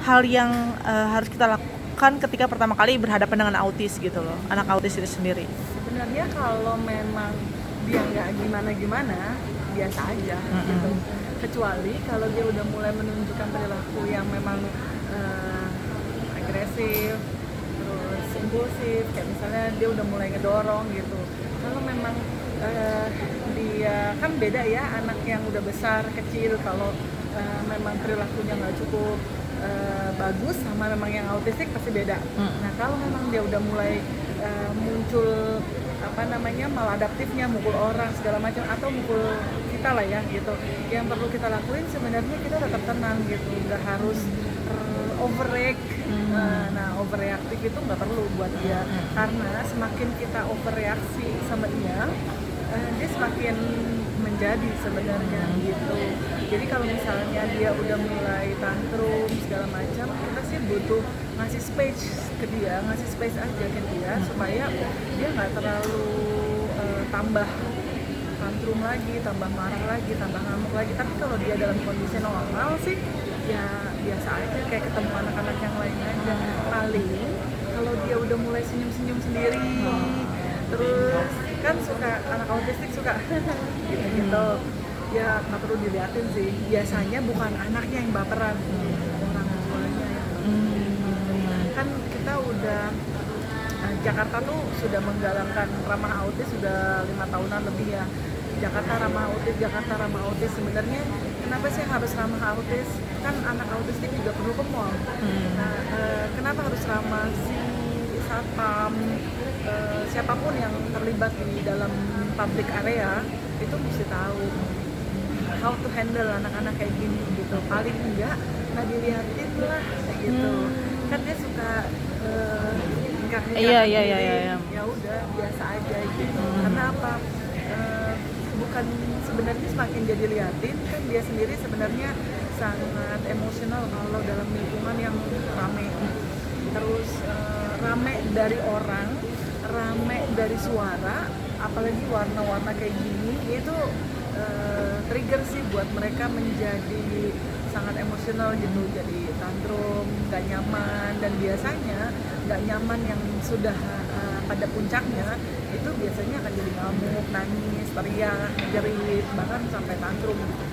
hal yang harus kita lakukan ketika pertama kali berhadapan dengan autis gitu loh, anak autis itu sendiri? Sebenarnya kalau memang dia nggak gimana-gimana, biasa aja gitu. Kecuali kalau dia udah mulai menunjukkan perilaku yang memang agresif, terus impulsif, kayak misalnya dia udah mulai ngedorong gitu. Kalau memang dia kan beda ya, anak yang udah besar, kecil, kalau memang perilakunya nggak cukup bagus sama memang yang autistik pasti beda. Nah kalau memang dia udah mulai muncul maladaptifnya, mukul orang segala macam atau mukul kita lah ya gitu, yang perlu kita lakuin sebenarnya kita tetap tenang gitu, nggak harus overreact. Nah overreaktif itu nggak perlu buat dia, karena semakin kita overreaksi sama dia, dia semakin menjadi sebenarnya gitu. Jadi kalau misalnya dia udah mulai tantrum segala macam, kita sih butuh ngasih space ke dia, ngasih space aja ke dia supaya dia nggak terlalu tambah tantrum lagi, tambah marah lagi, tambah ngamuk lagi. Tapi kalau dia dalam kondisi normal sih ya biasa aja, kayak ketemu anak-anak yang lain aja. Paling kalau dia udah mulai senyum-senyum sendiri, terus kan suka anak autistik suka gitu-gitu, ya nggak perlu diliatin sih. Biasanya bukan anaknya yang baperan, orang tuanya yang kan kita udah Jakarta tuh sudah menggalangkan ramah autis sudah 5 tahunan lebih ya. Jakarta ramah autis. Sebenarnya kenapa sih harus ramah autis? Kan anak autistik juga perlu ke mall. Nah, kenapa harus ramah si satpam, siapapun yang terlibat di dalam public area itu mesti tahu how to handle anak-anak kayak gini gitu. Paling enggak nggak dilihatin lah kayak gitu. Kan dia suka Iya. ya udah biasa aja gitu. Karena apa? Bukan sebenarnya semakin dia diliatin, kan dia sendiri sebenarnya sangat emosional kalau dalam lingkungan yang rame. Terus rame dari orang, rame dari suara, apalagi warna-warna kayak gini itu trigger sih buat mereka menjadi sangat emosional gitu, jadi tantrum, gak nyaman. Dan biasanya gak nyaman yang sudah pada puncaknya itu biasanya akan jadi ngamuk, nangis, teriak, jerit, bahkan sampai tantrum gitu.